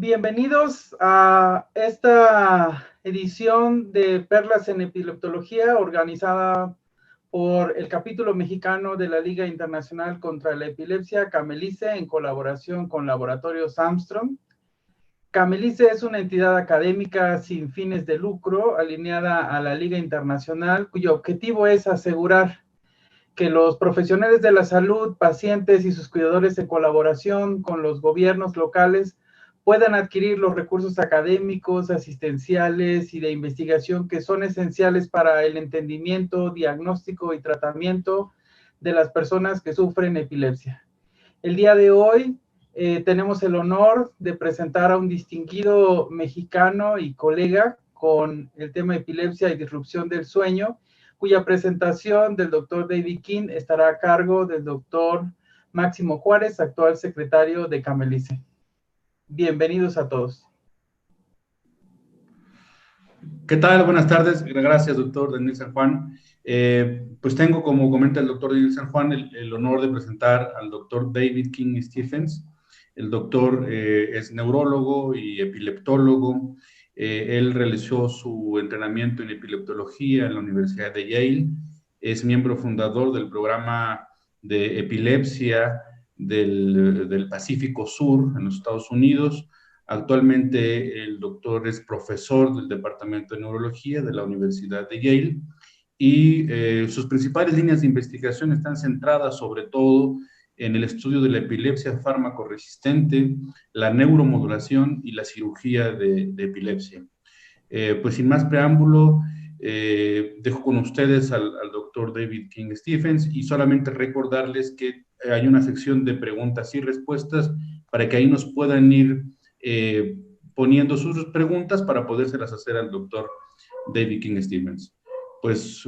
Bienvenidos a esta edición de Perlas en Epileptología, organizada por el capítulo mexicano de la Liga Internacional contra la Epilepsia, Camelice, en colaboración con Laboratorios Armstrong. Camelice es una entidad académica sin fines de lucro, alineada a la Liga Internacional, cuyo objetivo es asegurar que los profesionales de la salud, pacientes y sus cuidadores, en colaboración con los gobiernos locales, puedan adquirir los recursos académicos, asistenciales y de investigación que son esenciales para el entendimiento, diagnóstico y tratamiento de las personas que sufren epilepsia. El día de hoy tenemos el honor de presentar a un distinguido mexicano y colega con el tema epilepsia y disrupción del sueño, cuya presentación del doctor David King estará a cargo del doctor Máximo Juárez, actual secretario de Camelice. Bienvenidos a todos. ¿Qué tal? Buenas tardes. Gracias, doctor Daniel San Juan. Pues tengo, como comenta el doctor Daniel San Juan, el honor de presentar al doctor David King Stephens. El doctor es neurólogo y epileptólogo. Él realizó su entrenamiento en epileptología en la Universidad de Yale. Es miembro fundador del programa de epilepsia del Pacífico Sur en los Estados Unidos. Actualmente el doctor es profesor del Departamento de Neurología de la Universidad de Yale y sus principales líneas de investigación están centradas sobre todo en el estudio de la epilepsia fármaco-resistente, la neuromodulación y la cirugía de epilepsia. Pues sin más preámbulo, dejo con ustedes al doctor David King Stephens y solamente recordarles que hay una sección de preguntas y respuestas para que ahí nos puedan ir poniendo sus preguntas para podérselas hacer al doctor David King Stephens. Pues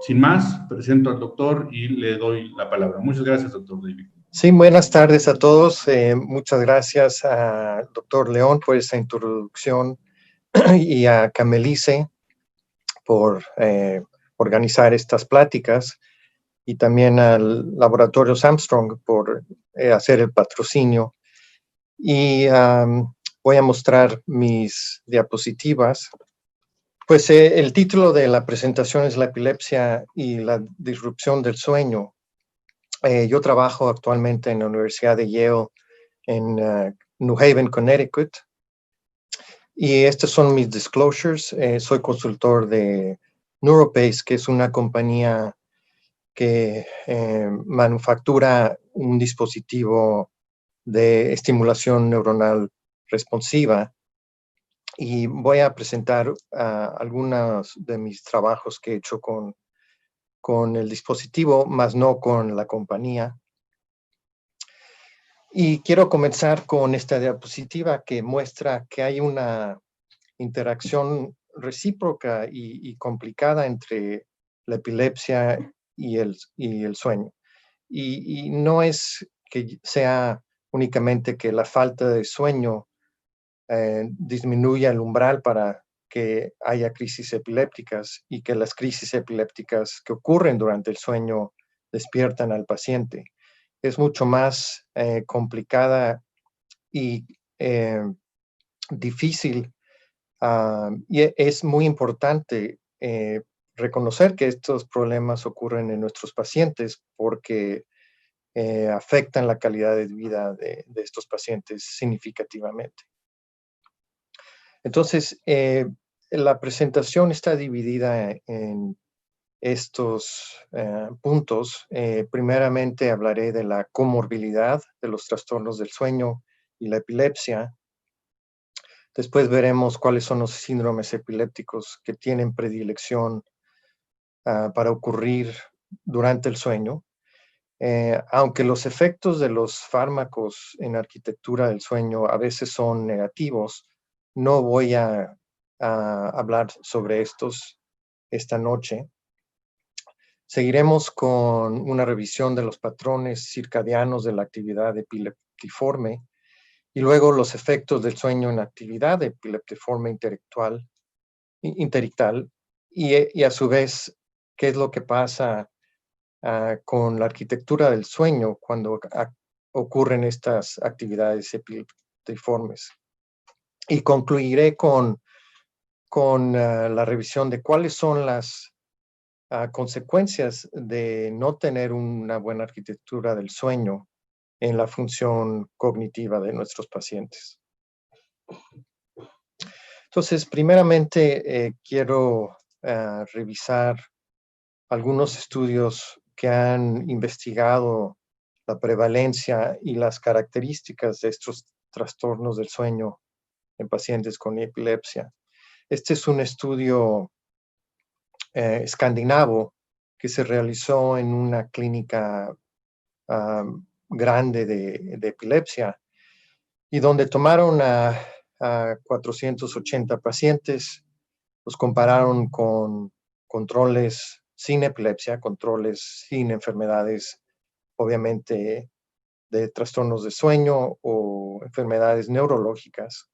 sin más, presento al doctor y le doy la palabra. Muchas gracias, doctor David. Sí, buenas tardes a todos. Muchas gracias al doctor León por esa introducción y a Camelice por organizar estas pláticas y también al Laboratorio Armstrong por hacer el patrocinio. Y voy a mostrar mis diapositivas. Pues el título de la presentación es la epilepsia y la disrupción del sueño. Yo trabajo actualmente en la Universidad de Yale en New Haven, Connecticut. Y estos son mis disclosures. Soy consultor de NeuroPace, que es una compañía que manufactura un dispositivo de estimulación neuronal responsiva. Y voy a presentar algunos de mis trabajos que he hecho con el dispositivo, más no con la compañía. Y quiero comenzar con esta diapositiva que muestra que hay una interacción recíproca y complicada entre la epilepsia y el sueño. Y no es que sea únicamente que la falta de sueño disminuya el umbral para que haya crisis epilépticas y que las crisis epilépticas que ocurren durante el sueño despiertan al paciente. Es mucho más complicada y difícil y es muy importante reconocer que estos problemas ocurren en nuestros pacientes porque afectan la calidad de vida de estos pacientes significativamente. Entonces, la presentación está dividida en estos puntos. Primeramente hablaré de la comorbilidad de los trastornos del sueño y la epilepsia. Después veremos cuáles son los síndromes epilépticos que tienen predilección para ocurrir durante el sueño. Aunque los efectos de los fármacos en arquitectura del sueño a veces son negativos, no voy a hablar sobre estos esta noche. Seguiremos con una revisión de los patrones circadianos de la actividad epileptiforme y luego los efectos del sueño en actividad epileptiforme interictal y a su vez qué es lo que pasa con la arquitectura del sueño cuando ocurren estas actividades epileptiformes. Y concluiré con la revisión de cuáles son las consecuencias de no tener una buena arquitectura del sueño en la función cognitiva de nuestros pacientes. Entonces, primeramente, quiero revisar algunos estudios que han investigado la prevalencia y las características de estos trastornos del sueño en pacientes con epilepsia. Este es un estudio escandinavo que se realizó en una clínica grande de epilepsia y donde tomaron a 480 pacientes, los compararon con controles sin epilepsia, controles sin enfermedades, obviamente, de trastornos de sueño o enfermedades neurológicas,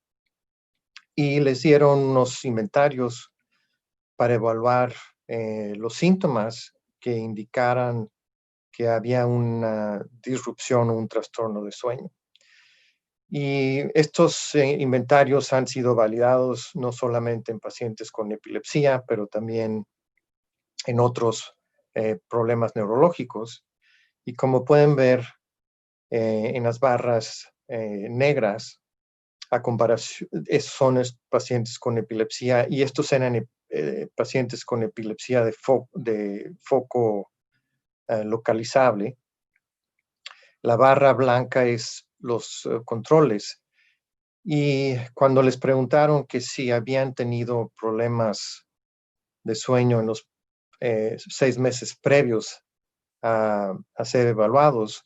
y les dieron unos inventarios para evaluar los síntomas que indicaran que había una disrupción o un trastorno de sueño. Y estos inventarios han sido validados no solamente en pacientes con epilepsia, pero también en otros problemas neurológicos. Y como pueden ver en las barras negras, a comparación, son pacientes con epilepsia, y estos eran pacientes con epilepsia de foco localizable. La barra blanca es los controles. Y cuando les preguntaron que si habían tenido problemas de sueño en los 6 meses previos a ser evaluados,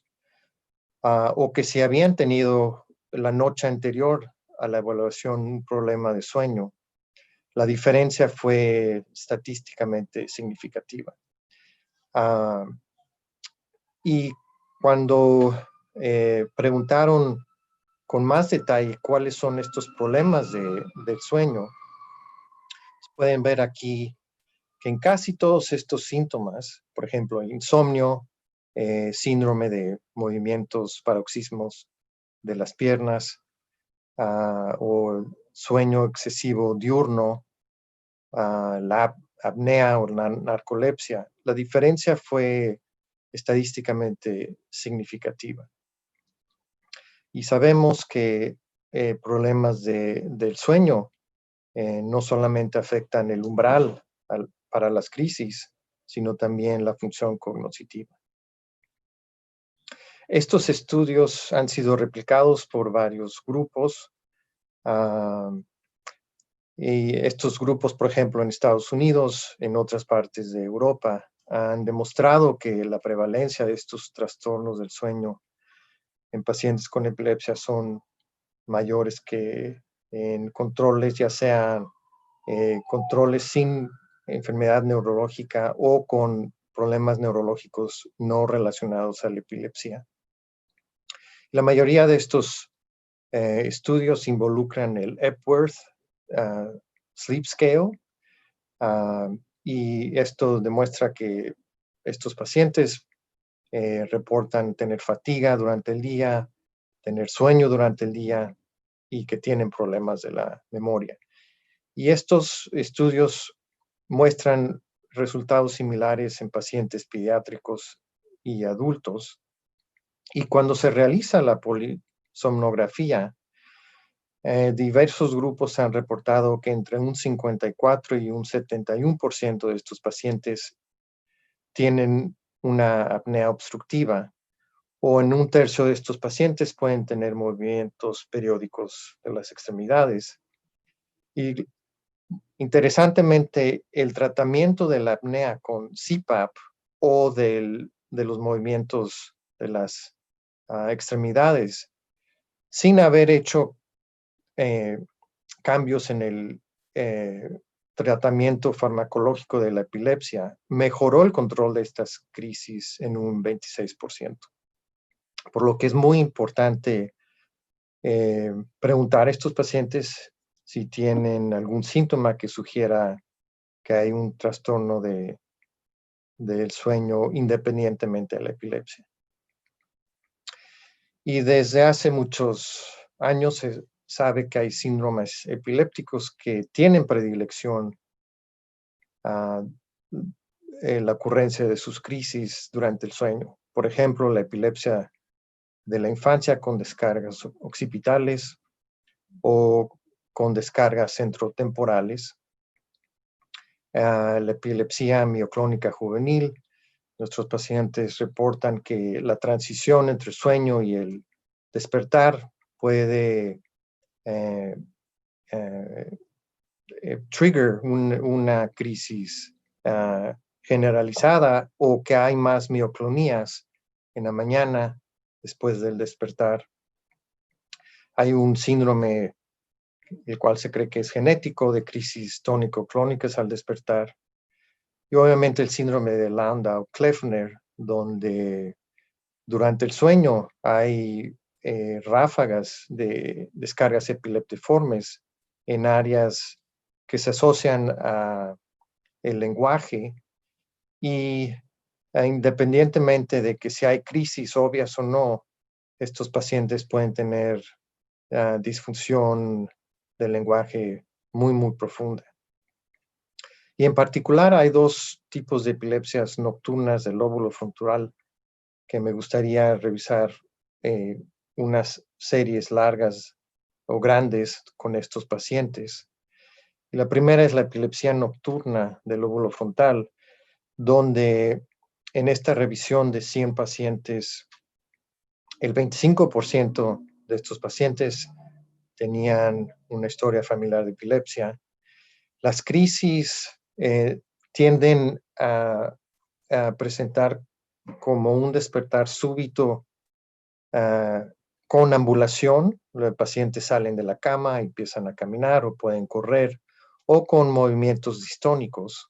o que si habían tenido la noche anterior a la evaluación un problema de sueño, la diferencia fue estadísticamente significativa. Y cuando preguntaron con más detalle cuáles son estos problemas del sueño, pueden ver aquí que en casi todos estos síntomas, por ejemplo, el insomnio, síndrome de movimientos, paroxismos de las piernas, o sueño excesivo diurno, la apnea o la narcolepsia, la diferencia fue estadísticamente significativa. Y sabemos que problemas del sueño no solamente afectan el umbral para las crisis, sino también la función cognitiva. Estos estudios han sido replicados por varios grupos, y estos grupos, por ejemplo, en Estados Unidos, en otras partes de Europa, han demostrado que la prevalencia de estos trastornos del sueño en pacientes con epilepsia son mayores que en controles, ya sean controles sin enfermedad neurológica o con problemas neurológicos no relacionados a la epilepsia. La mayoría de estos estudios involucran el Epworth Sleep Scale, y esto demuestra que estos pacientes reportan tener fatiga durante el día, tener sueño durante el día y que tienen problemas de la memoria. Y estos estudios muestran resultados similares en pacientes pediátricos y adultos. Y cuando se realiza la polisomnografía, diversos grupos han reportado que entre un 54 y un 71% de estos pacientes tienen una apnea obstructiva, o en un tercio de estos pacientes pueden tener movimientos periódicos de las extremidades. Y interesantemente, el tratamiento de la apnea con CPAP o de los movimientos de las extremidades, sin haber hecho cambios en el tratamiento farmacológico de la epilepsia, mejoró el control de estas crisis en un 26%. Por lo que es muy importante preguntar a estos pacientes si tienen algún síntoma que sugiera que hay un trastorno del sueño independientemente de la epilepsia. Y desde hace muchos años sabe que hay síndromes epilépticos que tienen predilección a la ocurrencia de sus crisis durante el sueño. Por ejemplo, la epilepsia de la infancia con descargas occipitales o con descargas centrotemporales, la epilepsia mioclónica juvenil. Nuestros pacientes reportan que la transición entre el sueño y el despertar puede trigger una crisis generalizada, o que hay más mioclonías en la mañana después del despertar. Hay un síndrome, el cual se cree que es genético, de crisis tónico-clónicas al despertar. Y obviamente el síndrome de Landau-Kleffner, donde durante el sueño hay ráfagas de descargas epileptiformes en áreas que se asocian a el lenguaje, y independientemente de que si hay crisis obvias o no, estos pacientes pueden tener disfunción del lenguaje muy, muy profunda. Y en particular hay dos tipos de epilepsias nocturnas del lóbulo frontal que me gustaría revisar unas series largas o grandes con estos pacientes. Y la primera es la epilepsia nocturna del lóbulo frontal, donde en esta revisión de 100 pacientes, el 25% de estos pacientes tenían una historia familiar de epilepsia. Las crisis tienden a presentar como un despertar súbito con ambulación. Los pacientes salen de la cama y empiezan a caminar o pueden correr, o con movimientos distónicos.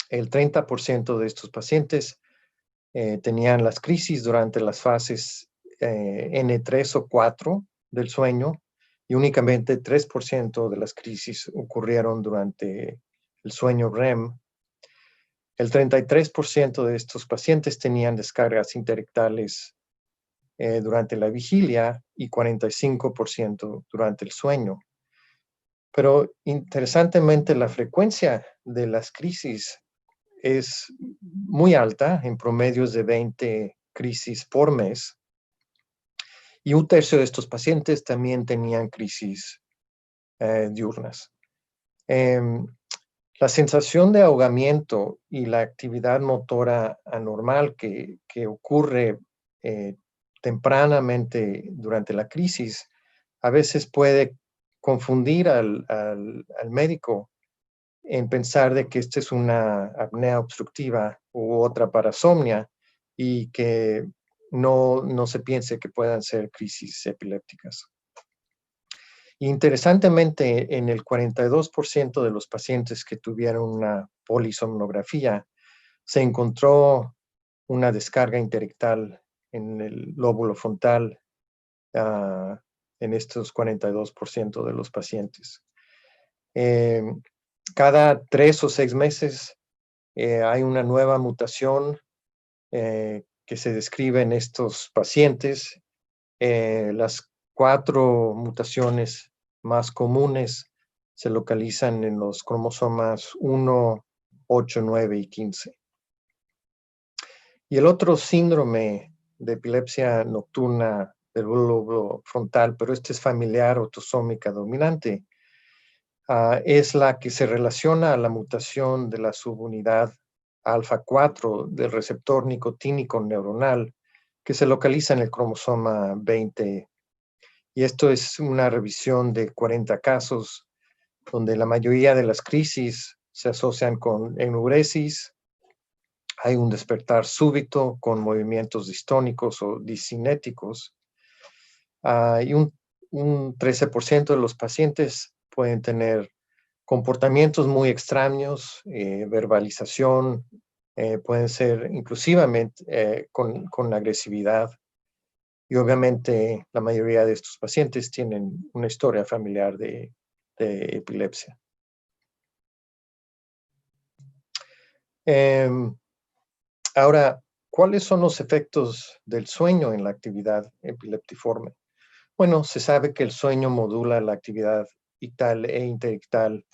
El 30% de estos pacientes tenían las crisis durante las fases N3 o 4 del sueño, y únicamente 3% de las crisis ocurrieron durante el sueño REM. El 33% de estos pacientes tenían descargas interectales durante la vigilia y 45% durante el sueño. Pero interesantemente, la frecuencia de las crisis es muy alta, en promedios de 20 crisis por mes, y un tercio de estos pacientes también tenían crisis diurnas. La sensación de ahogamiento y la actividad motora anormal que ocurre tempranamente durante la crisis a veces puede confundir al médico en pensar de que esta es una apnea obstructiva u otra parasomnia, y que no se piense que puedan ser crisis epilépticas. Interesantemente, en el 42% de los pacientes que tuvieron una polisomnografía, se encontró una descarga interectal en el lóbulo frontal en estos 42% de los pacientes. Cada 3 o 6 meses hay una nueva mutación que se describe en estos pacientes. Las 4 mutaciones más comunes se localizan en los cromosomas 1, 8, 9 y 15. Y el otro síndrome de epilepsia nocturna del lóbulo frontal, pero este es familiar autosómica dominante, es la que se relaciona a la mutación de la subunidad alfa 4 del receptor nicotínico neuronal, que se localiza en el cromosoma 20. Y esto es una revisión de 40 casos, donde la mayoría de las crisis se asocian con enuresis. Hay un despertar súbito con movimientos distónicos o discinéticos. Y un 13% de los pacientes pueden tener comportamientos muy extraños, verbalización, pueden ser inclusivamente con agresividad. Y obviamente la mayoría de estos pacientes tienen una historia familiar de epilepsia. Ahora, ¿cuáles son los efectos del sueño en la actividad epileptiforme? Bueno, se sabe que el sueño modula la actividad ictal e interictal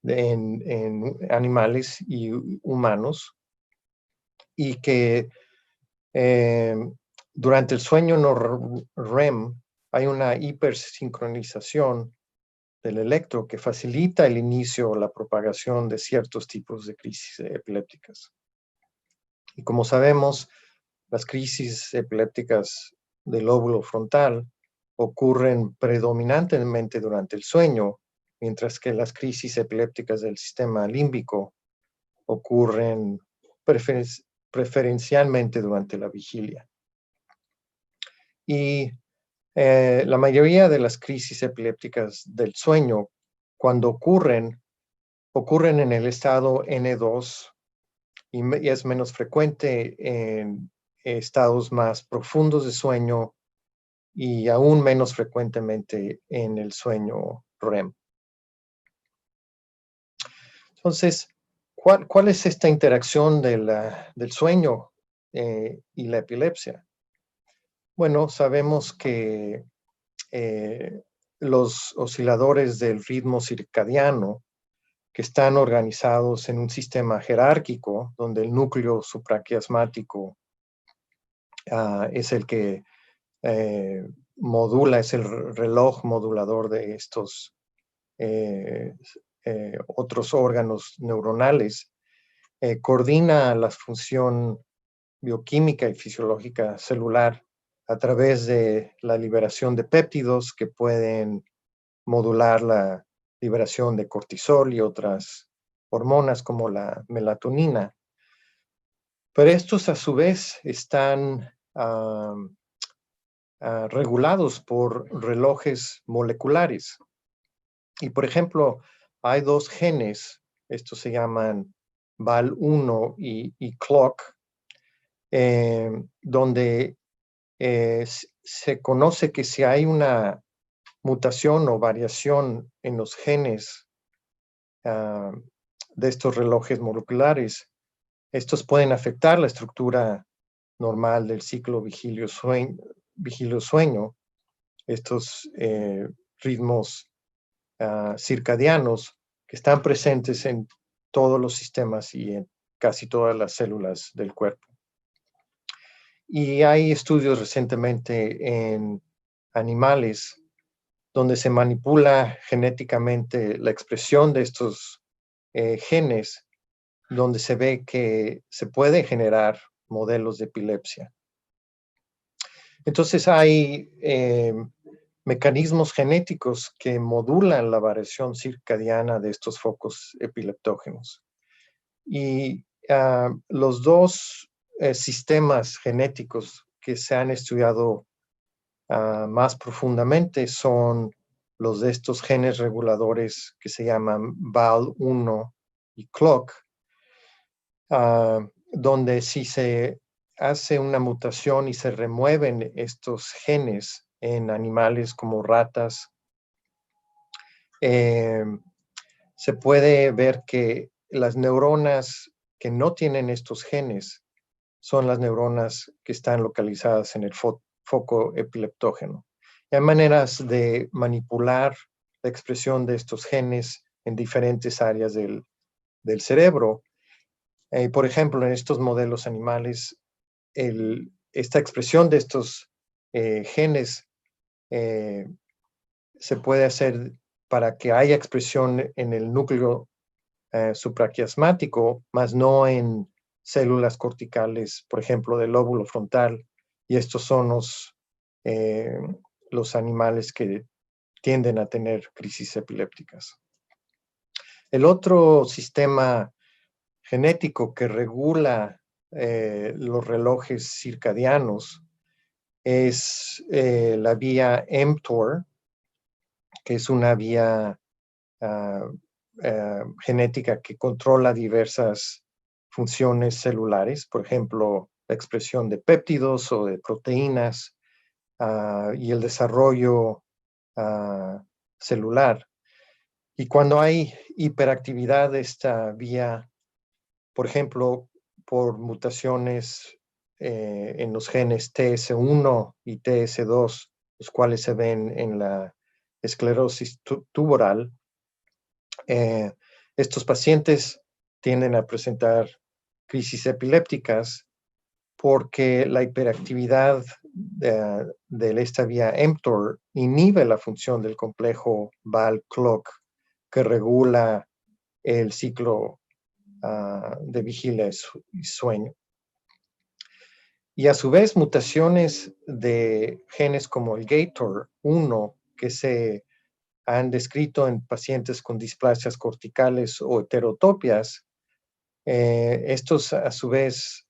en animales y humanos, y que durante el sueño no REM hay una hipersincronización del electro que facilita el inicio o la propagación de ciertos tipos de crisis epilépticas. Y como sabemos, las crisis epilépticas del lóbulo frontal ocurren predominantemente durante el sueño, mientras que las crisis epilépticas del sistema límbico ocurren preferencialmente durante la vigilia. Y la mayoría de las crisis epilépticas del sueño, cuando ocurren en el estado N2 y es menos frecuente en estados más profundos de sueño y aún menos frecuentemente en el sueño REM. Entonces, ¿cuál es esta interacción del sueño y la epilepsia? Bueno, sabemos que los osciladores del ritmo circadiano, que están organizados en un sistema jerárquico, donde el núcleo supraquiasmático es el que modula, es el reloj modulador de estos otros órganos neuronales, coordina la función bioquímica y fisiológica celular a través de la liberación de péptidos que pueden modular la liberación de cortisol y otras hormonas como la melatonina. Pero estos a su vez están regulados por relojes moleculares. Y por ejemplo, hay dos genes, estos se llaman VAL1 y CLOCK, donde se conoce que si hay una mutación o variación en los genes de estos relojes moleculares, estos pueden afectar la estructura normal del ciclo vigilio-sueño, estos ritmos circadianos que están presentes en todos los sistemas y en casi todas las células del cuerpo. Y hay estudios recientemente en animales donde se manipula genéticamente la expresión de estos genes, donde se ve que se puede generar modelos de epilepsia. Entonces hay mecanismos genéticos que modulan la variación circadiana de estos focos epileptógenos. Y los dos sistemas genéticos que se han estudiado más profundamente son los de estos genes reguladores que se llaman VAL1 y CLOCK, donde si se hace una mutación y se remueven estos genes en animales como ratas, se puede ver que las neuronas que no tienen estos genes son las neuronas que están localizadas en el foco epileptógeno. Y hay maneras de manipular la expresión de estos genes en diferentes áreas del cerebro. Por ejemplo, en estos modelos animales, esta expresión de estos genes se puede hacer para que haya expresión en el núcleo supraquiasmático, más no en células corticales, por ejemplo, del lóbulo frontal, y estos son los animales que tienden a tener crisis epilépticas. El otro sistema genético que regula los relojes circadianos es la vía mTOR, que es una vía genética que controla diversas funciones celulares, por ejemplo, la expresión de péptidos o de proteínas y el desarrollo celular. Y cuando hay hiperactividad de esta vía, por ejemplo, por mutaciones en los genes TS1 y TS2 los cuales se ven en la esclerosis tuberal, estos pacientes tienden a presentar crisis epilépticas porque la hiperactividad de esta vía mTOR inhibe la función del complejo Val-Clock que regula el ciclo de vigilia y sueño. Y a su vez, mutaciones de genes como el GATOR1, que se han descrito en pacientes con displasias corticales o heterotopias, estos a su vez,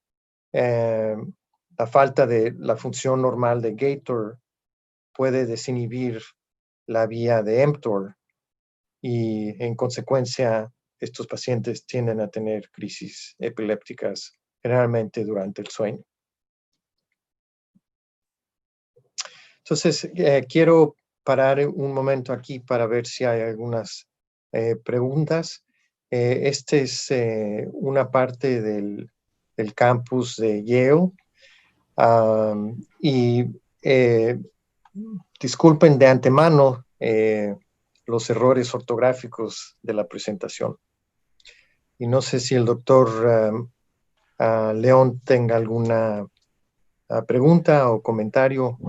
la falta de la función normal de GATOR puede desinhibir la vía de mTOR y en consecuencia estos pacientes tienden a tener crisis epilépticas generalmente durante el sueño. Entonces, quiero parar un momento aquí para ver si hay algunas preguntas. Esta es una parte del campus de Yale. Y disculpen de antemano los errores ortográficos de la presentación. Y no sé si el doctor León tenga alguna pregunta o comentario.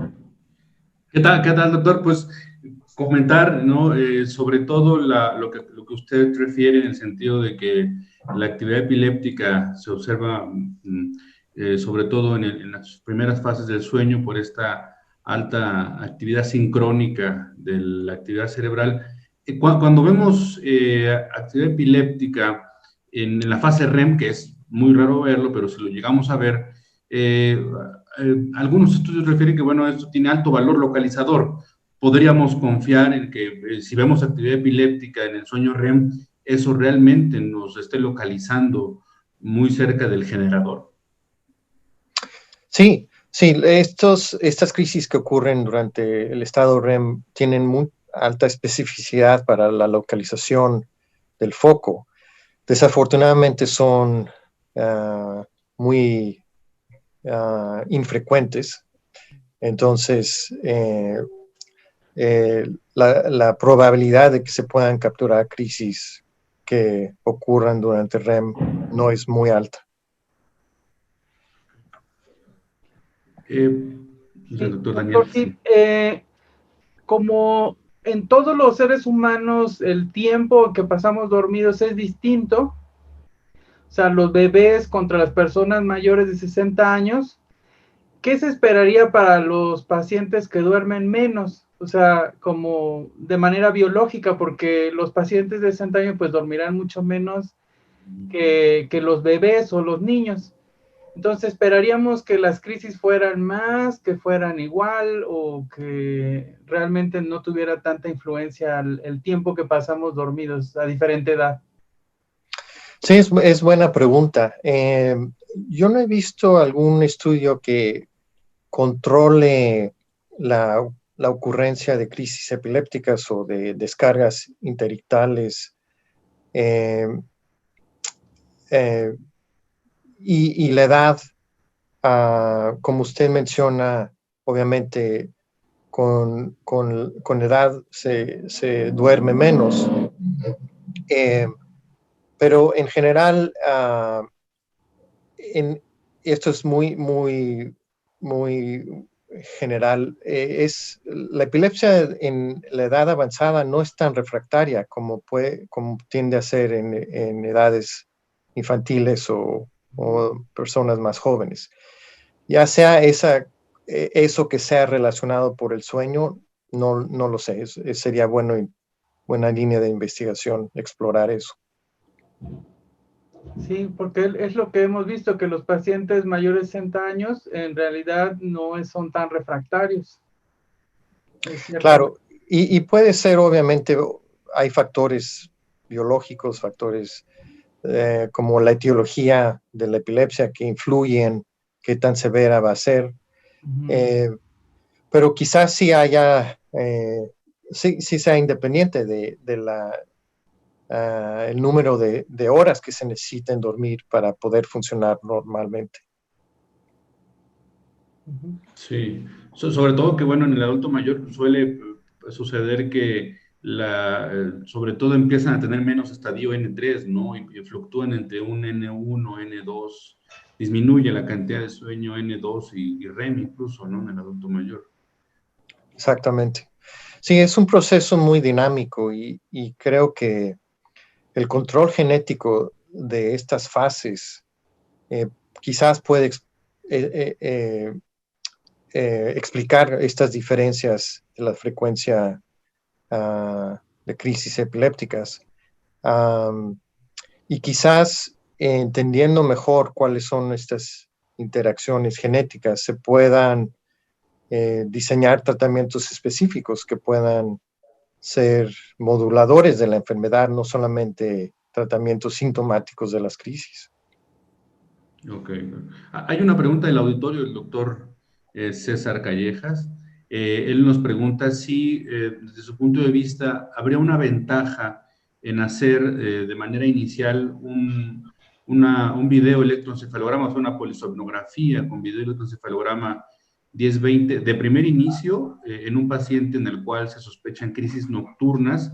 ¿Qué tal, doctor? Pues comentar, ¿no? Sobre todo lo que usted refiere en el sentido de que la actividad epiléptica se observa sobre todo en las primeras fases del sueño por esta alta actividad sincrónica de la actividad cerebral. Cuando vemos actividad epiléptica en la fase REM, que es muy raro verlo, pero si lo llegamos a ver, algunos estudios refieren que, bueno, esto tiene alto valor localizador. Podríamos confiar en que si vemos actividad epiléptica en el sueño REM, eso realmente nos esté localizando muy cerca del generador. Sí, estas crisis que ocurren durante el estado REM tienen muy alta especificidad para la localización del foco. Desafortunadamente son muy infrecuentes. Entonces, la probabilidad de que se puedan capturar crisis que ocurran durante REM no es muy alta. Doctor Daniel. Sí, como en todos los seres humanos, el tiempo que pasamos dormidos es distinto. O sea, los bebés contra las personas mayores de 60 años, ¿qué se esperaría para los pacientes que duermen menos? O sea, como de manera biológica, porque los pacientes de 60 años pues dormirán mucho menos que los bebés o los niños. Entonces, esperaríamos que las crisis fueran más, que fueran igual o que realmente no tuviera tanta influencia el tiempo que pasamos dormidos a diferente edad. Sí, es buena pregunta. Yo no he visto algún estudio que controle la ocurrencia de crisis epilépticas o de descargas interictales. Y la edad, como usted menciona, obviamente con edad se duerme menos. Pero en general, esto es muy general. La epilepsia en la edad avanzada no es tan refractaria como tiende a ser en edades infantiles o personas más jóvenes. Ya sea eso que sea relacionado por el sueño, no lo sé. Sería buena línea de investigación explorar eso. Sí, porque es lo que hemos visto, que los pacientes mayores de 60 años en realidad no son tan refractarios. Claro, y puede ser, obviamente, hay factores biológicos, factores como la etiología de la epilepsia que influyen qué tan severa va a ser. Pero quizás sí sí sea independiente de el número de horas que se necesiten dormir para poder funcionar normalmente. Sí, Sobre todo que, bueno, en el adulto mayor suele suceder que sobre todo empiezan a tener menos estadio N3, ¿no? Y fluctúan entre un N1, N2, disminuye la cantidad de sueño N2 y REM incluso, ¿no? En el adulto mayor. Exactamente. Sí, es un proceso muy dinámico y creo que el control genético de estas fases quizás puede explicar estas diferencias de la frecuencia de crisis epilépticas. Y quizás entendiendo mejor cuáles son estas interacciones genéticas, se puedan diseñar tratamientos específicos que puedan ser moduladores de la enfermedad, no solamente tratamientos sintomáticos de las crisis. Ok. Hay una pregunta del auditorio del doctor César Callejas. Él nos pregunta si, desde su punto de vista, habría una ventaja en hacer de manera inicial un video electroencefalograma, o sea, una polisomnografía con video electroencefalograma 10-20 de primer inicio en un paciente en el cual se sospechan crisis nocturnas,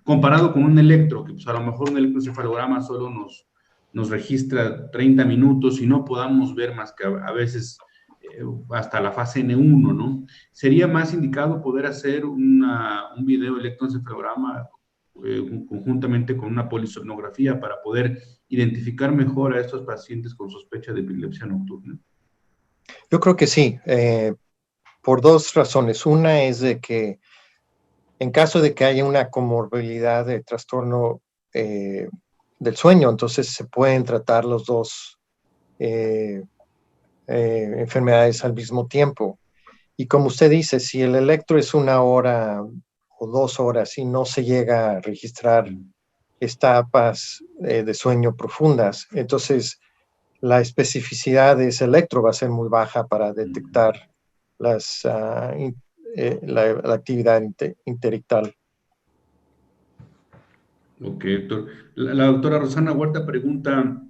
comparado con un electro, que pues a lo mejor un electroencefalograma solo nos registra 30 minutos y no podamos ver más que a veces hasta la fase N1, ¿no? Sería más indicado poder hacer un video electroencefalograma conjuntamente con una polisomnografía para poder identificar mejor a estos pacientes con sospecha de epilepsia nocturna. Yo creo que sí, por dos razones. Una es de que en caso de que haya una comorbilidad de trastorno del sueño, entonces se pueden tratar los dos enfermedades al mismo tiempo. Y como usted dice, si el electro es 1 hora o 2 horas y no se llega a registrar etapas de sueño profundas, entonces la especificidad de ese electro va a ser muy baja para detectar la actividad interictal. Ok, doctor. La doctora Rosana Huerta pregunta,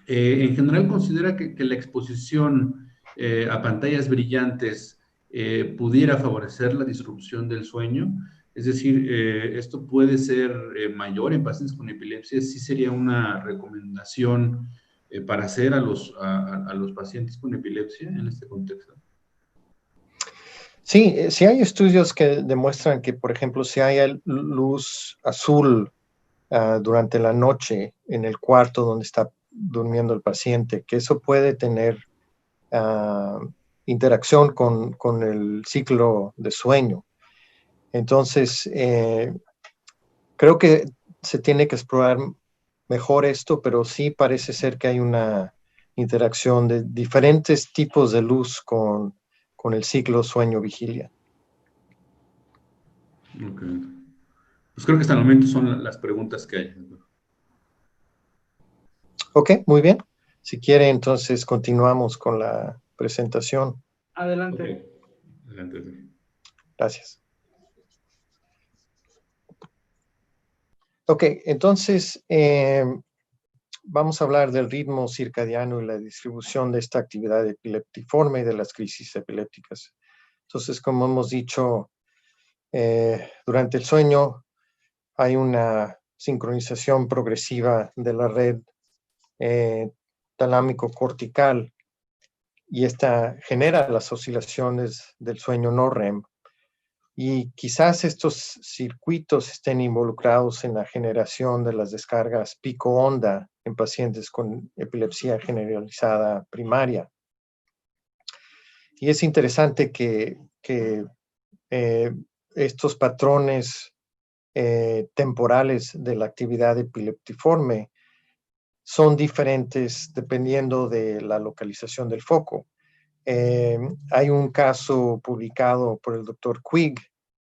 en general considera que la exposición a pantallas brillantes pudiera favorecer la disrupción del sueño. Es decir, esto puede ser mayor en pacientes con epilepsia. Sí sería una recomendación para hacer a los pacientes con epilepsia en este contexto. Sí, sí hay estudios que demuestran que, por ejemplo, si hay luz azul durante la noche en el cuarto donde está durmiendo el paciente, que eso puede tener interacción con el ciclo de sueño. Entonces, creo que se tiene que explorar mejor esto, pero sí parece ser que hay una interacción de diferentes tipos de luz con el ciclo sueño-vigilia. Ok. Pues creo que hasta el momento son las preguntas que hay. Ok, muy bien. Si quiere, entonces continuamos con la presentación. Adelante. Okay. Adelante. Gracias. Ok, entonces vamos a hablar del ritmo circadiano y la distribución de esta actividad epileptiforme y de las crisis epilépticas. Entonces, como hemos dicho, durante el sueño hay una sincronización progresiva de la red talámico-cortical y esta genera las oscilaciones del sueño no REM. Y quizás estos circuitos estén involucrados en la generación de las descargas pico-onda en pacientes con epilepsia generalizada primaria. Y es interesante que estos patrones temporales de la actividad epileptiforme son diferentes dependiendo de la localización del foco. Hay un caso publicado por el doctor Quigg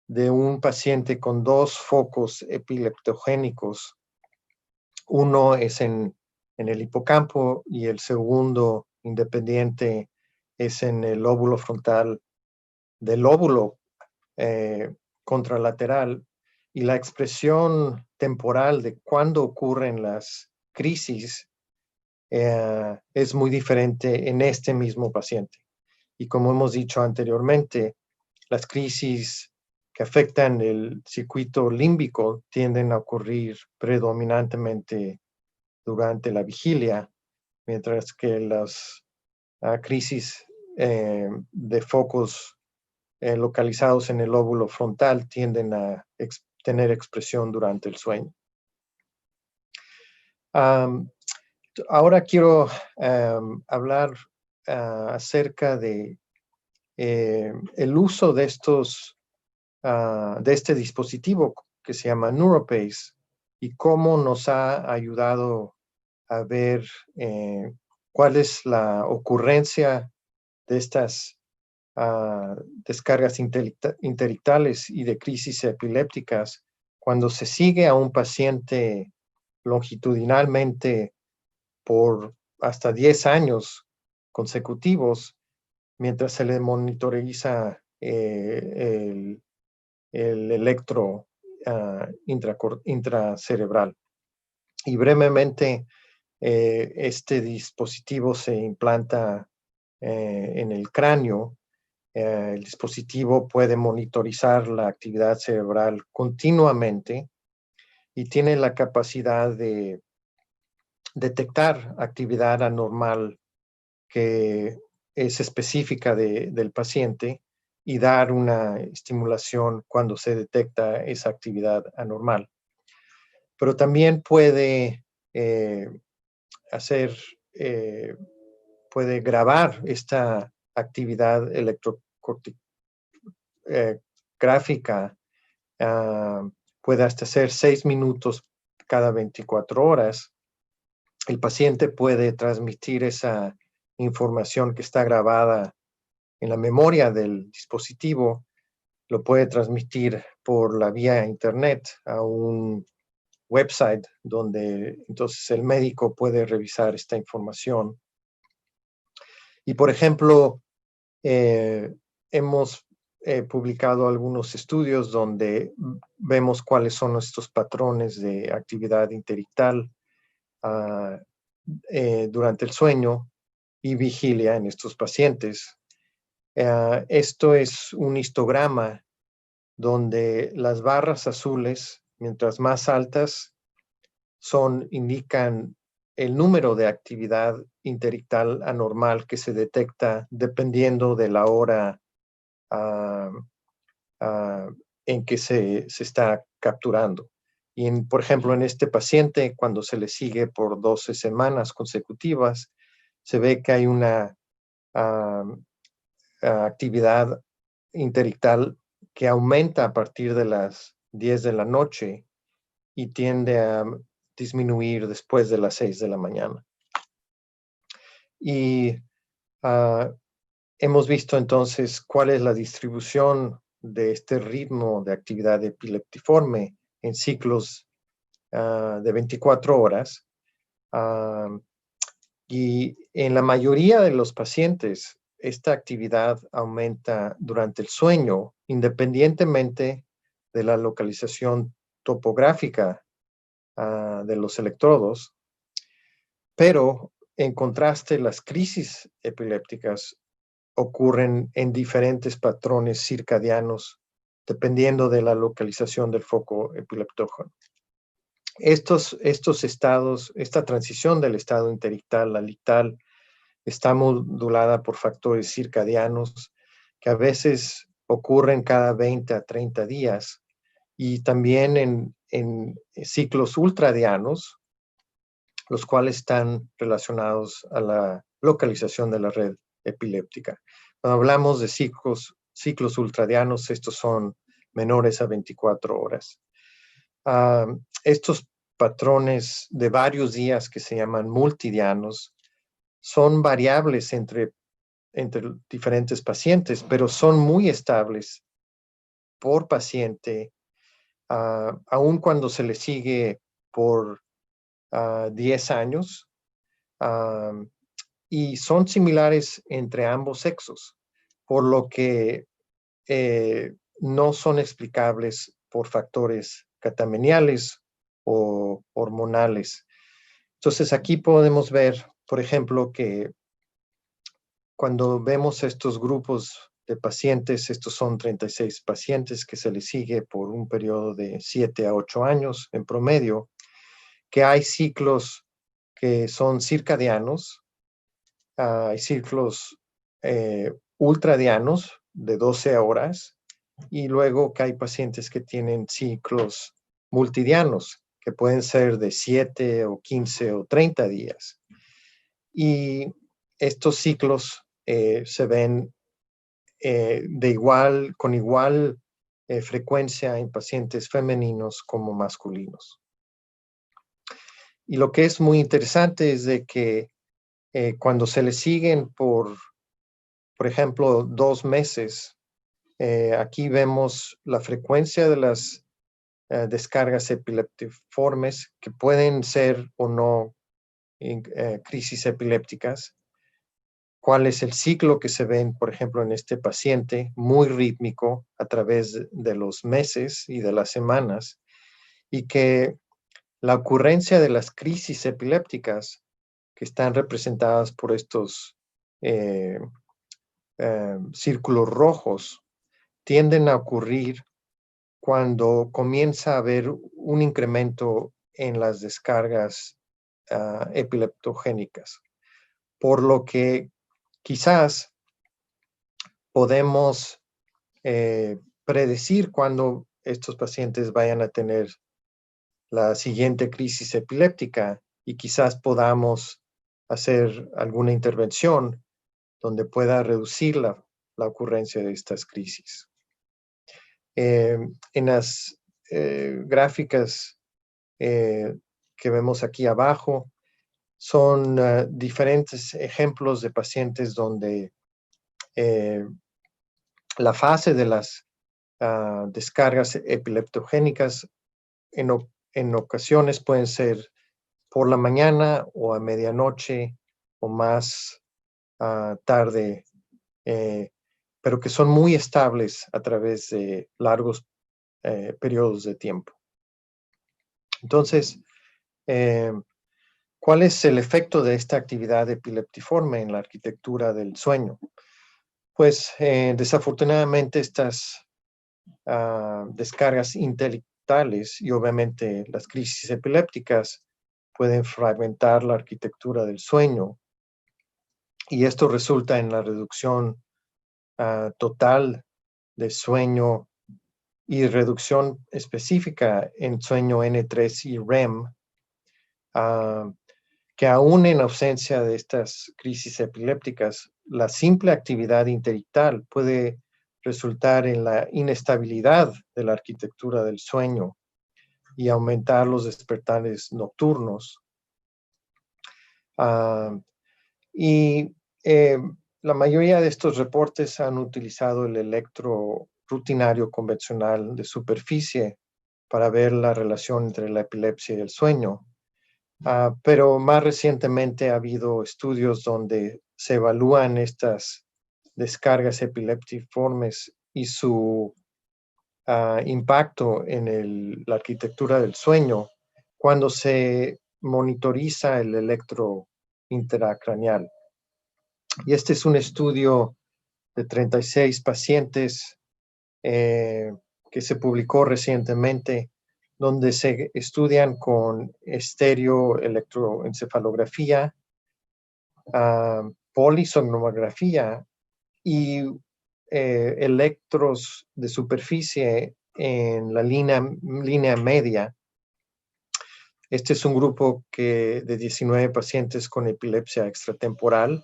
de un paciente con 2 focos epileptogénicos. Uno es en el hipocampo y el segundo independiente es en el lóbulo frontal del lóbulo contralateral. Y la expresión temporal de cuándo ocurren las crisis es muy diferente en este mismo paciente. Y como hemos dicho anteriormente, las crisis que afectan el circuito límbico tienden a ocurrir predominantemente durante la vigilia, mientras que las crisis de focos localizados en el lóbulo frontal tienden a tener expresión durante el sueño. Ahora quiero hablar acerca de el uso de este dispositivo que se llama NeuroPace y cómo nos ha ayudado a ver cuál es la ocurrencia de estas descargas interictales y de crisis epilépticas cuando se sigue a un paciente longitudinalmente por hasta 10 años consecutivos, mientras se le monitoriza el electro intracerebral. Y brevemente, este dispositivo se implanta en el cráneo. El dispositivo puede monitorizar la actividad cerebral continuamente y tiene la capacidad de detectar actividad anormal que es específica del paciente y dar una estimulación cuando se detecta esa actividad anormal. Pero también puede puede grabar esta actividad electrográfica, puede hasta ser 6 minutos cada 24 horas. El paciente puede transmitir esa información que está grabada en la memoria del dispositivo, lo puede transmitir por la vía internet a un website donde entonces el médico puede revisar esta información. Y por ejemplo, hemos publicado algunos estudios donde vemos cuáles son estos patrones de actividad interictal durante el sueño y vigilia en estos pacientes. Esto es un histograma donde las barras azules, mientras más altas, indican el número de actividad interictal anormal que se detecta dependiendo de la hora en que se está capturando. Y por ejemplo, en este paciente, cuando se le sigue por 12 semanas consecutivas, se ve que hay una actividad interictal que aumenta a partir de las 10 de la noche y tiende a disminuir después de las 6 de la mañana. Y hemos visto entonces cuál es la distribución de este ritmo de actividad epileptiforme en ciclos de 24 horas. Y en la mayoría de los pacientes, esta actividad aumenta durante el sueño, independientemente de la localización topográfica de los electrodos, pero en contraste, las crisis epilépticas ocurren en diferentes patrones circadianos, dependiendo de la localización del foco epileptógeno. Estos estados, esta transición del estado interictal al ictal, está modulada por factores circadianos que a veces ocurren cada 20 a 30 días y también en ciclos ultradianos, los cuales están relacionados a la localización de la red epiléptica. Cuando hablamos de ciclos ultradianos, estos son menores a 24 horas. Estos patrones de varios días que se llaman multidianos son variables entre diferentes pacientes, pero son muy estables por paciente, aun cuando se le sigue por 10 años, y son similares entre ambos sexos, por lo que no son explicables por factores catameniales o hormonales. Entonces aquí podemos ver, por ejemplo, que cuando vemos estos grupos de pacientes, estos son 36 pacientes que se les sigue por un periodo de 7 a 8 años en promedio, que hay ciclos que son circadianos, hay ciclos ultradianos de 12 horas, y luego que hay pacientes que tienen ciclos multidianos, que pueden ser de 7 o 15 o 30 días. Y estos ciclos se ven con igual frecuencia en pacientes femeninos como masculinos. Y lo que es muy interesante es de que cuando se le siguen por ejemplo, 2 meses, aquí vemos la frecuencia de las descargas epileptiformes, que pueden ser o no crisis epilépticas. ¿Cuál es el ciclo que se ven, por ejemplo, en este paciente? Muy rítmico a través de los meses y de las semanas, y que la ocurrencia de las crisis epilépticas, que están representadas por estos círculos rojos, tienden a ocurrir cuando comienza a haber un incremento en las descargas epileptogénicas, por lo que quizás podemos predecir cuándo estos pacientes vayan a tener la siguiente crisis epiléptica, y quizás podamos hacer alguna intervención donde pueda reducir la ocurrencia de estas crisis. En las gráficas que vemos aquí abajo son diferentes ejemplos de pacientes donde la fase de las descargas epileptogénicas en ocasiones pueden ser por la mañana o a medianoche o más tarde, pero que son muy estables a través de largos periodos de tiempo. Entonces, ¿cuál es el efecto de esta actividad epileptiforme en la arquitectura del sueño? Pues desafortunadamente estas descargas intelectuales y obviamente las crisis epilépticas pueden fragmentar la arquitectura del sueño, y esto resulta en la reducción total de sueño y reducción específica en sueño N3 y REM, que aún en ausencia de estas crisis epilépticas, la simple actividad intelectual puede resultar en la inestabilidad de la arquitectura del sueño y aumentar los despertares nocturnos. La mayoría de estos reportes han utilizado el electro rutinario convencional de superficie para ver la relación entre la epilepsia y el sueño. Pero más recientemente ha habido estudios donde se evalúan estas descargas epileptiformes y su impacto en la arquitectura del sueño cuando se monitoriza el electro intracraneal. Y este es un estudio de 36 pacientes que se publicó recientemente, donde se estudian con estereoelectroencefalografía, polisomnografía y electros de superficie en la línea media. Este es un grupo de 19 pacientes con epilepsia extratemporal.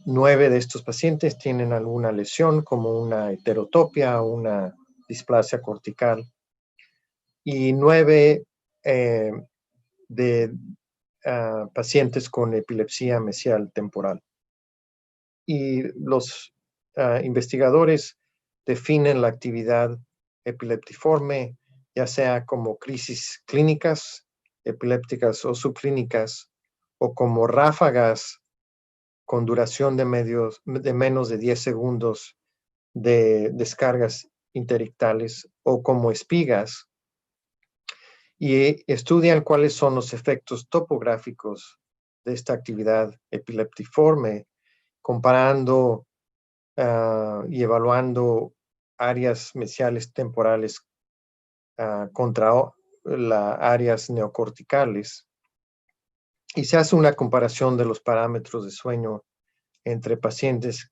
9 de estos pacientes tienen alguna lesión como una heterotopia o una displasia cortical, y 9 pacientes con epilepsia mesial temporal. Y los investigadores definen la actividad epileptiforme ya sea como crisis clínicas, epilépticas o subclínicas, o como ráfagas con duración de menos de 10 segundos de descargas interictales, o como espigas, y estudian cuáles son los efectos topográficos de esta actividad epileptiforme comparando y evaluando áreas mesiales temporales contra las áreas neocorticales. Y se hace una comparación de los parámetros de sueño entre pacientes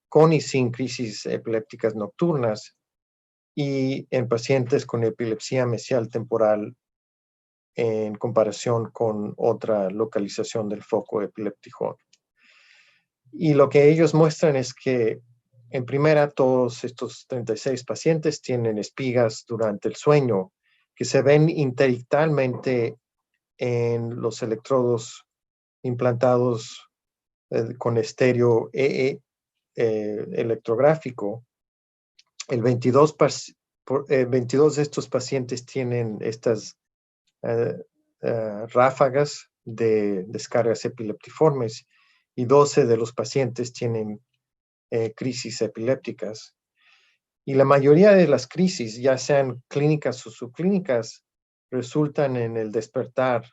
con y sin crisis epilépticas nocturnas y en pacientes con epilepsia mesial temporal en comparación con otra localización del foco epiléptico. Y lo que ellos muestran es que, en primera, todos estos 36 pacientes tienen espigas durante el sueño que se ven interictalmente en los electrodos implantados con estéreo electrográfico. El 22 de estos pacientes tienen estas ráfagas de descargas epileptiformes y 12 de los pacientes tienen crisis epilépticas. Y la mayoría de las crisis, ya sean clínicas o subclínicas, resultan en el despertar,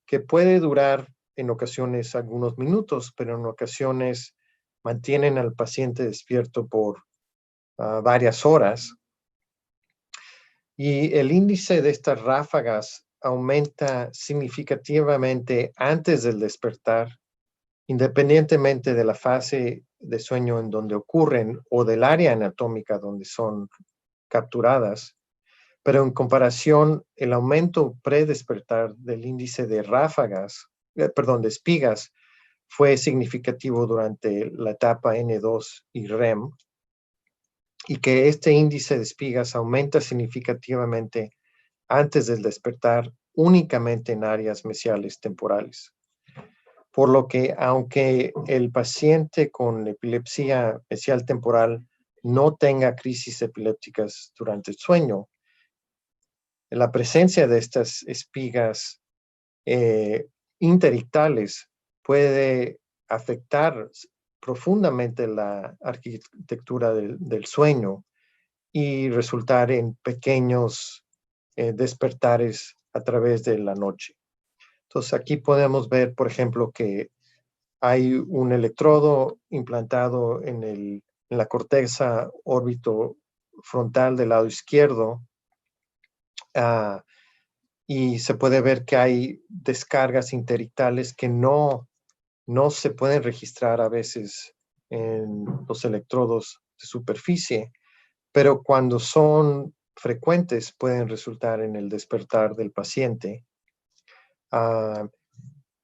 que puede durar en ocasiones algunos minutos, pero en ocasiones mantienen al paciente despierto por varias horas. Y el índice de estas ráfagas aumenta significativamente antes del despertar, independientemente de la fase de sueño en donde ocurren o del área anatómica donde son capturadas. Pero en comparación, el aumento predespertar del índice de ráfagas, de espigas, fue significativo durante la etapa N2 y REM, y que este índice de espigas aumenta significativamente antes del despertar únicamente en áreas mesiales temporales. Por lo que, aunque el paciente con epilepsia mesial temporal no tenga crisis epilépticas durante el sueño, la presencia de estas espigas interictales puede afectar profundamente la arquitectura del sueño y resultar en pequeños despertares a través de la noche. Entonces aquí podemos ver, por ejemplo, que hay un electrodo implantado en la corteza órbito frontal del lado izquierdo, y se puede ver que hay descargas interictales que no se pueden registrar a veces en los electrodos de superficie, pero cuando son frecuentes pueden resultar en el despertar del paciente.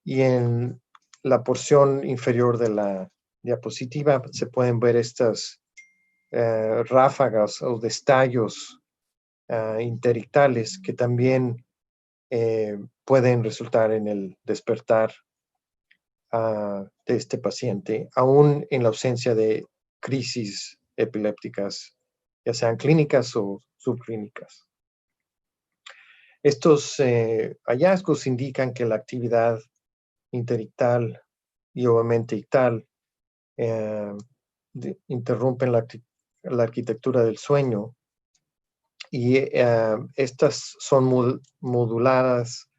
Y en la porción inferior de la diapositiva se pueden ver estas ráfagas o destellos interictales que también pueden resultar en el despertar de este paciente, aún en la ausencia de crisis epilépticas, ya sean clínicas o subclínicas. Estos hallazgos indican que la actividad interictal y obviamente ictal interrumpen la arquitectura del sueño, y estas son moduladas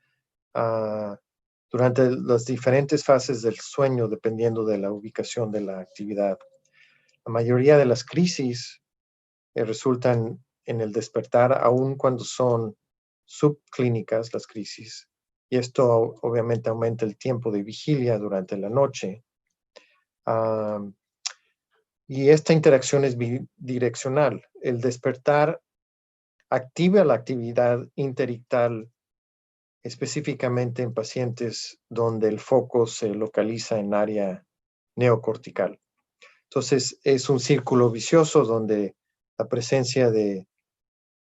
durante las diferentes fases del sueño dependiendo de la ubicación de la actividad. La mayoría de las crisis resultan en el despertar aun cuando son subclínicas las crisis, y esto obviamente aumenta el tiempo de vigilia durante la noche. Y esta interacción es bidireccional. El despertar activa la actividad interictal específicamente en pacientes donde el foco se localiza en área neocortical. Entonces, es un círculo vicioso donde la presencia de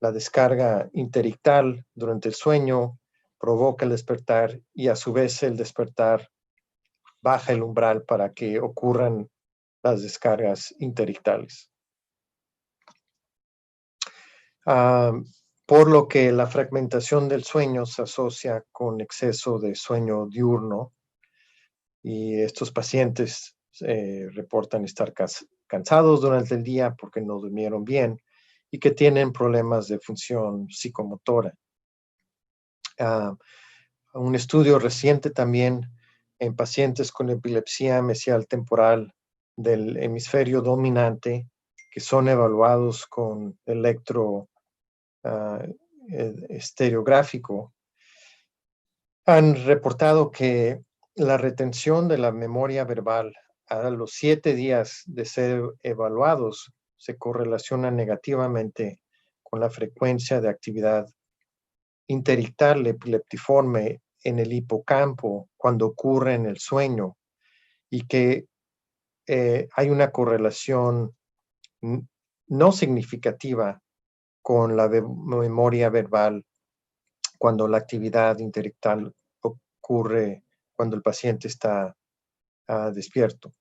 la descarga interictal durante el sueño provoca el despertar, y a su vez el despertar baja el umbral para que ocurran las descargas interictales. Por lo que la fragmentación del sueño se asocia con exceso de sueño diurno, y estos pacientes reportan estar cansados durante el día porque no durmieron bien y que tienen problemas de función psicomotora. Un estudio reciente también en pacientes con epilepsia mesial temporal del hemisferio dominante que son evaluados con estereográfico han reportado que la retención de la memoria verbal a los 7 días de ser evaluados se correlaciona negativamente con la frecuencia de actividad interictal epileptiforme en el hipocampo cuando ocurre en el sueño, y que hay una correlación no significativa con la memoria verbal cuando la actividad intelectual ocurre cuando el paciente está despierto.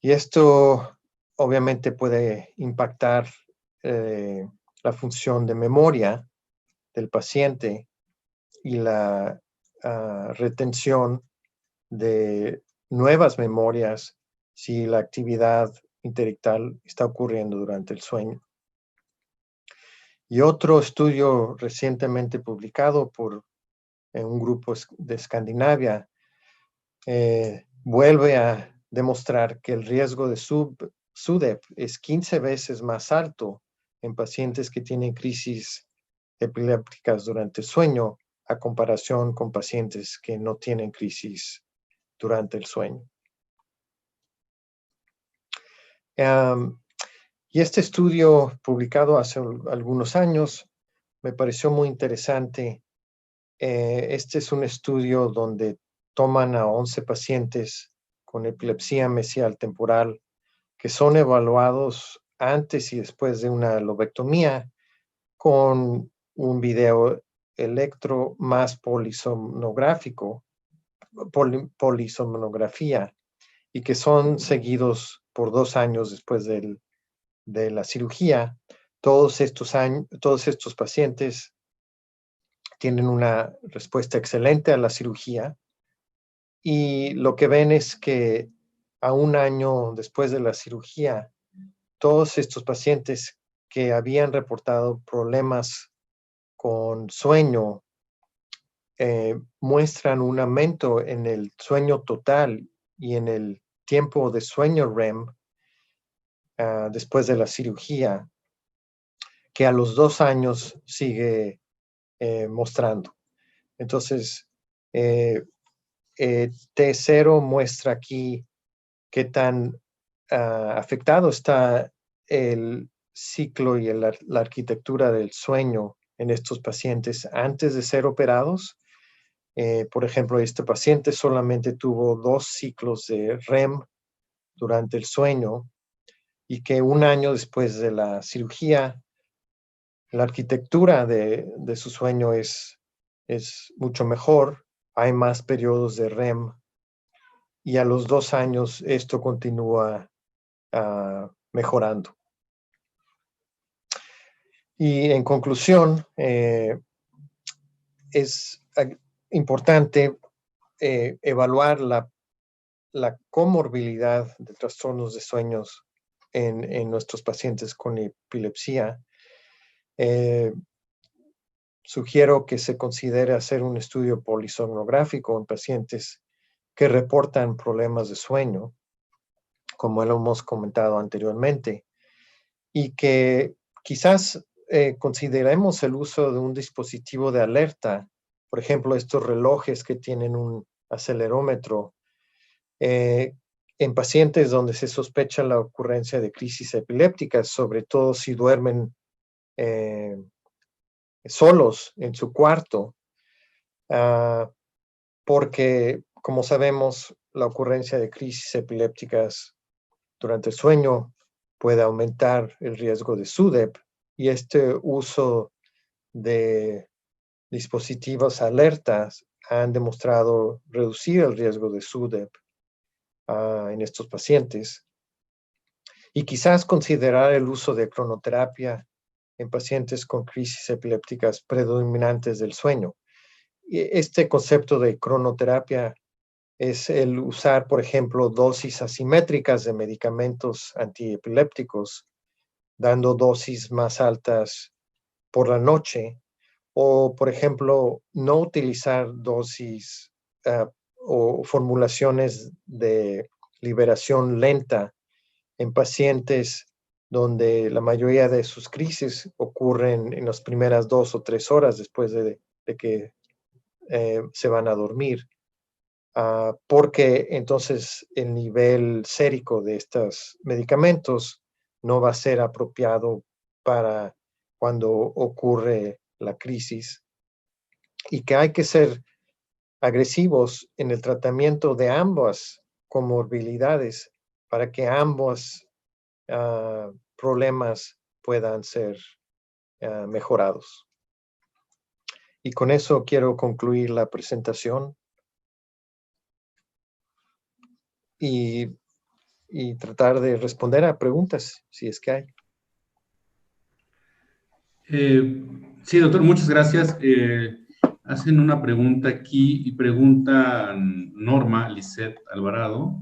Y esto obviamente puede impactar la función de memoria del paciente y la retención de nuevas memorias si la actividad intelectual está ocurriendo durante el sueño. Y otro estudio recientemente publicado por un grupo de Escandinavia vuelve a demostrar que el riesgo de SUDEP es 15 veces más alto en pacientes que tienen crisis epilépticas durante el sueño a comparación con pacientes que no tienen crisis durante el sueño. Y este estudio publicado hace algunos años me pareció muy interesante. Este es un estudio donde toman a 11 pacientes con epilepsia mesial temporal que son evaluados antes y después de una lobectomía con un video electro más polisomnografía, y que son seguidos por 2 años después de la cirugía. Todos estos pacientes tienen una respuesta excelente a la cirugía, y lo que ven es que a 1 año después de la cirugía, todos estos pacientes que habían reportado problemas con sueño muestran un aumento en el sueño total y en el tiempo de sueño REM después de la cirugía, que a los 2 años sigue mostrando. Entonces, T0 muestra aquí qué tan afectado está el ciclo y la arquitectura del sueño en estos pacientes antes de ser operados. Por ejemplo, este paciente solamente tuvo 2 ciclos de REM durante el sueño, y que 1 año después de la cirugía, la arquitectura de su sueño es mucho mejor. Hay más periodos de REM, y a los 2 años esto continúa mejorando. Y en conclusión, es importante evaluar la comorbilidad de trastornos de sueños en nuestros pacientes con epilepsia. Sugiero que se considere hacer un estudio polisomnográfico en pacientes que reportan problemas de sueño, como lo hemos comentado anteriormente, y que quizás consideremos el uso de un dispositivo de alerta, por ejemplo, estos relojes que tienen un acelerómetro, en pacientes donde se sospecha la ocurrencia de crisis epilépticas, sobre todo si duermen solos en su cuarto, porque, como sabemos, la ocurrencia de crisis epilépticas durante el sueño puede aumentar el riesgo de SUDEP, y este uso de dispositivos alertas han demostrado reducir el riesgo de SUDEP en estos pacientes. Y quizás considerar el uso de cronoterapia en pacientes con crisis epilépticas predominantes del sueño. Este concepto de cronoterapia es el usar, por ejemplo, dosis asimétricas de medicamentos antiepilépticos, dando dosis más altas por la noche, o, por ejemplo, no utilizar dosis o formulaciones de liberación lenta en pacientes donde la mayoría de sus crisis ocurren en las primeras 2 o 3 horas después de que se van a dormir, porque entonces el nivel sérico de estos medicamentos no va a ser apropiado para cuando ocurre la crisis, y que hay que ser agresivos en el tratamiento de ambas comorbilidades para que ambos problemas puedan ser mejorados. Y con eso quiero concluir la presentación y tratar de responder a preguntas, si es que hay. Sí, doctor, muchas gracias. Hacen una pregunta aquí y pregunta Norma Lisset Alvarado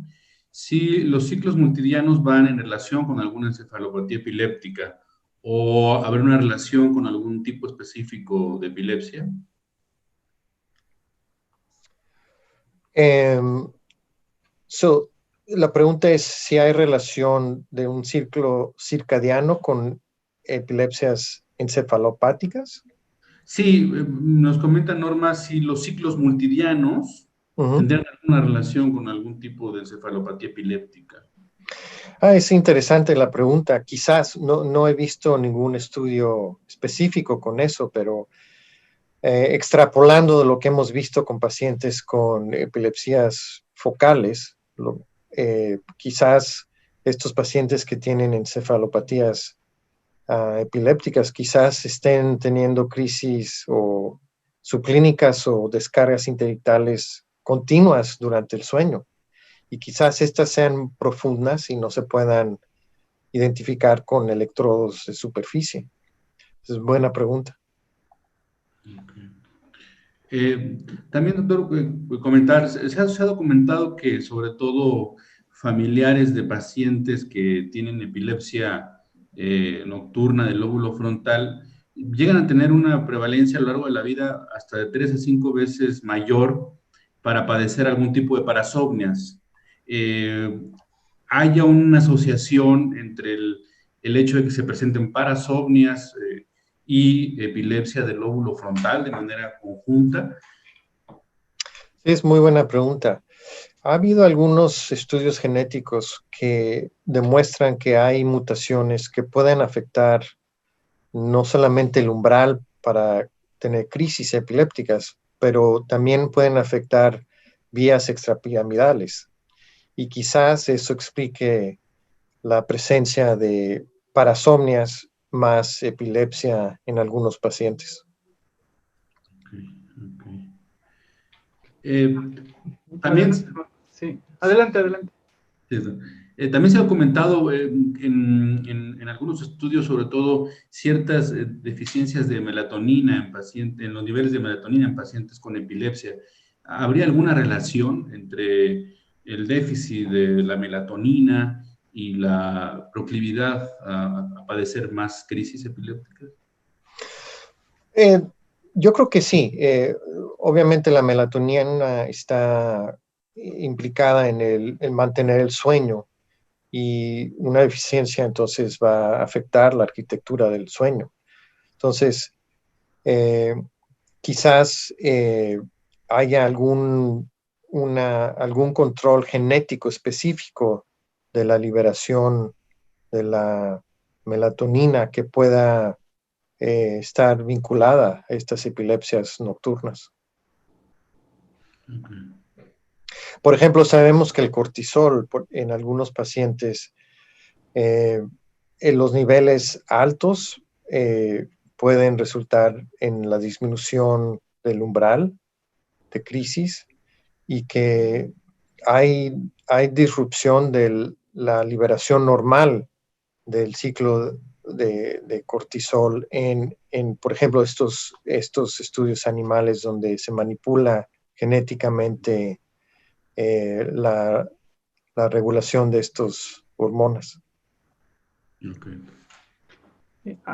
si los ciclos multidianos van en relación con alguna encefalopatía epiléptica o haber una relación con algún tipo específico de epilepsia. La pregunta es si hay relación de un ciclo circadiano con epilepsias encefalopáticas. Sí, nos comenta Norma si los ciclos multidianos tendrían alguna relación con algún tipo de encefalopatía epiléptica. Es interesante la pregunta. Quizás no he visto ningún estudio específico con eso, pero extrapolando de lo que hemos visto con pacientes con epilepsias focales, quizás estos pacientes que tienen encefalopatías epilépticas quizás estén teniendo crisis o subclínicas o descargas intelectuales continuas durante el sueño, y quizás estas sean profundas y no se puedan identificar con electrodos de superficie. Es buena pregunta. También, doctor, comentar, se ha documentado que sobre todo familiares de pacientes que tienen epilepsia nocturna del lóbulo frontal llegan a tener una prevalencia a lo largo de la vida hasta de 3 a 5 veces mayor para padecer algún tipo de parasomnias. ¿Haya una asociación entre el hecho de que se presenten parasomnias y epilepsia del lóbulo frontal de manera conjunta? Es muy buena pregunta. Ha habido algunos estudios genéticos que demuestran que hay mutaciones que pueden afectar no solamente el umbral para tener crisis epilépticas, pero también pueden afectar vías extrapiramidales. Y quizás eso explique la presencia de parasomnias más epilepsia en algunos pacientes. También, sí, adelante. También se ha documentado en algunos estudios, sobre todo, ciertas deficiencias de melatonina en los niveles de melatonina en pacientes con epilepsia. ¿Habría alguna relación entre el déficit de la melatonina y la proclividad a padecer más crisis epilépticas? Yo creo que sí. Obviamente la melatonina está implicada en mantener el sueño, y una deficiencia entonces va a afectar la arquitectura del sueño. Entonces, quizás haya algún control genético específico de la liberación de la melatonina que pueda estar vinculada a estas epilepsias nocturnas. Okay. Por ejemplo, sabemos que el cortisol en algunos pacientes, en los niveles altos, pueden resultar en la disminución del umbral de crisis, y que hay disrupción de la liberación normal del ciclo de cortisol en, por ejemplo, estos estudios animales donde se manipula genéticamente la regulación de estos hormonas. Okay.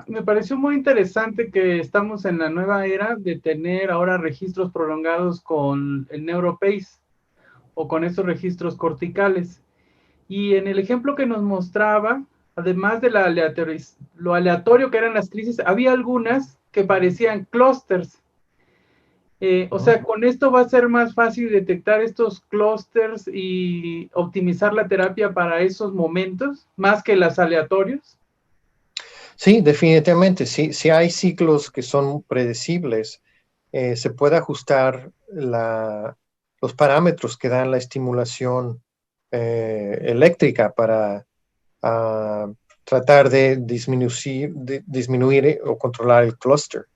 Me pareció muy interesante que estamos en la nueva era de tener ahora registros prolongados con el NeuroPace o con estos registros corticales. Y en el ejemplo que nos mostraba, además de lo aleatorio que eran las crisis, había algunas que parecían clústeres. O sea, con esto va a ser más fácil detectar estos clústeres y optimizar la terapia para esos momentos, más que las aleatorios. Sí, definitivamente. Sí, si hay ciclos que son predecibles, se puede ajustar los parámetros que dan la estimulación eléctrica para tratar de disminuir o controlar el clúster.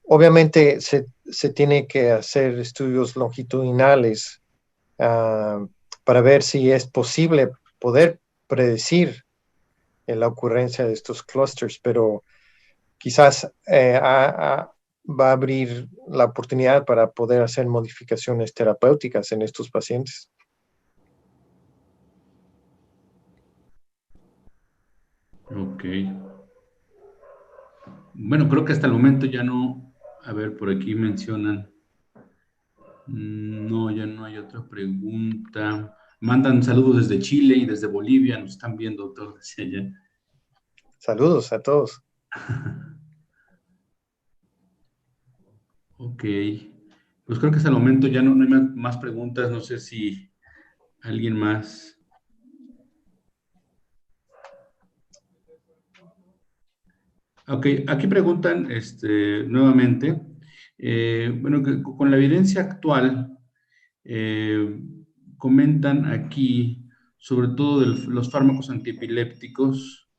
Obviamente se tiene que hacer estudios longitudinales para ver si es posible poder predecir la ocurrencia de estos clusters, pero quizás va a abrir la oportunidad para poder hacer modificaciones terapéuticas en estos pacientes. Ok. Bueno, creo que hasta el momento ya no. A ver, por aquí mencionan. No, ya no hay otra pregunta. Mandan saludos desde Chile y desde Bolivia. Nos están viendo, doctor, desde allá. Saludos a todos. Ok. Pues creo que hasta el momento ya no hay más preguntas. No sé si alguien más. Ok, aquí preguntan nuevamente. Bueno, con la evidencia actual, eh, comentan aquí sobre todo de los fármacos antiepilépticos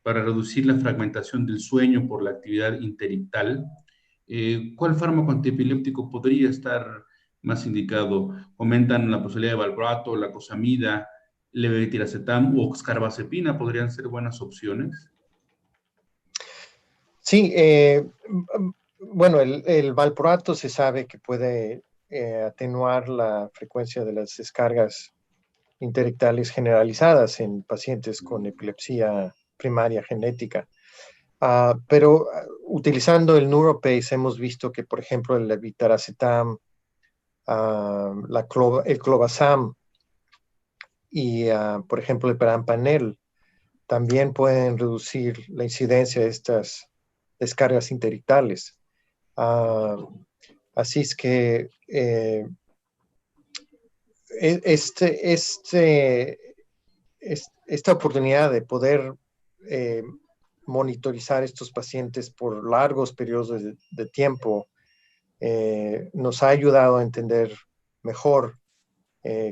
para reducir la fragmentación del sueño por la actividad interictal. ¿Cuál fármaco antiepiléptico podría estar más indicado? Comentan la posibilidad de valproato, la cosamida, levetiracetam o oxcarbazepina podrían ser buenas opciones. Sí, bueno, el valproato se sabe que puede atenuar la frecuencia de las descargas interictales generalizadas en pacientes con epilepsia primaria genética. Pero utilizando el NeuroPace hemos visto que, por ejemplo, el levetiracetam, el clobazam y, por ejemplo, el perampanel también pueden reducir la incidencia de estas descargas interictales. Así es que esta oportunidad de poder monitorizar estos pacientes por largos periodos de tiempo nos ha ayudado a entender mejor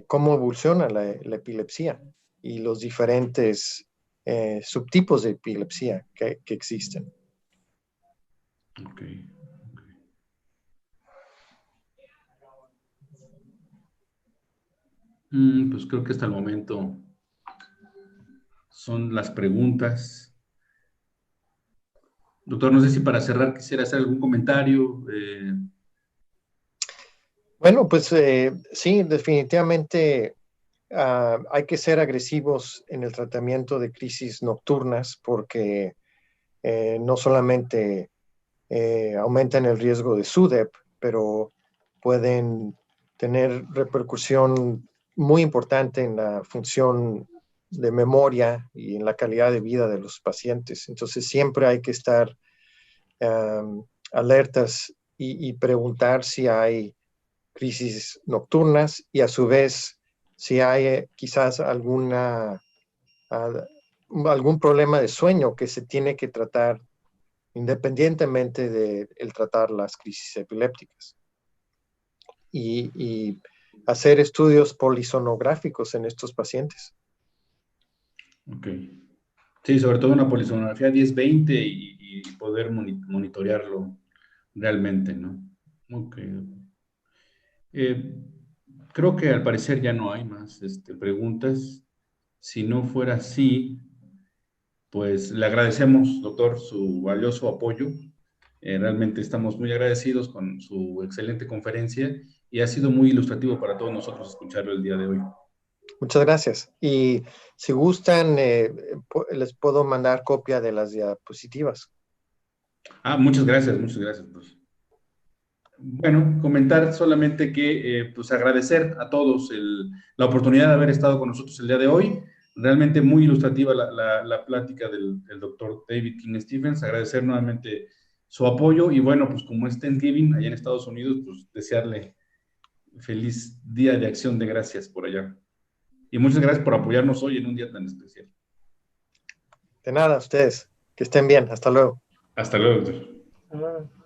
cómo evoluciona la epilepsia y los diferentes subtipos de epilepsia que existen. Ok. Pues creo que hasta el momento son las preguntas. Doctor, no sé si para cerrar quisiera hacer algún comentario. Bueno, pues sí, definitivamente hay que ser agresivos en el tratamiento de crisis nocturnas porque no solamente aumentan el riesgo de SUDEP, pero pueden tener repercusión muy importante en la función de memoria y en la calidad de vida de los pacientes. Entonces siempre hay que estar alertas y preguntar si hay crisis nocturnas y a su vez si hay quizás algún problema de sueño que se tiene que tratar independientemente de el tratar las crisis epilépticas. Y hacer estudios polisonográficos en estos pacientes. Ok. Sí, sobre todo una polisonografía 10-20 y poder monitorearlo realmente, ¿no? Ok. Creo que al parecer ya no hay más preguntas. Si no fuera así, pues le agradecemos, doctor, su valioso apoyo. Realmente estamos muy agradecidos con su excelente conferencia y ha sido muy ilustrativo para todos nosotros escucharlo el día de hoy. Muchas gracias. Y si gustan, les puedo mandar copia de las diapositivas. Muchas gracias, muchas gracias. Pues. bueno, comentar solamente que, pues agradecer a todos la oportunidad de haber estado con nosotros el día de hoy. Realmente muy ilustrativa la plática del doctor David King Stephens. Agradecer nuevamente su apoyo y bueno, pues como es Thanksgiving allá en Estados Unidos, pues desearle feliz Día de Acción de Gracias por allá. Y muchas gracias por apoyarnos hoy en un día tan especial. De nada, ustedes. Que estén bien. Hasta luego. Hasta luego, doctor. Ah.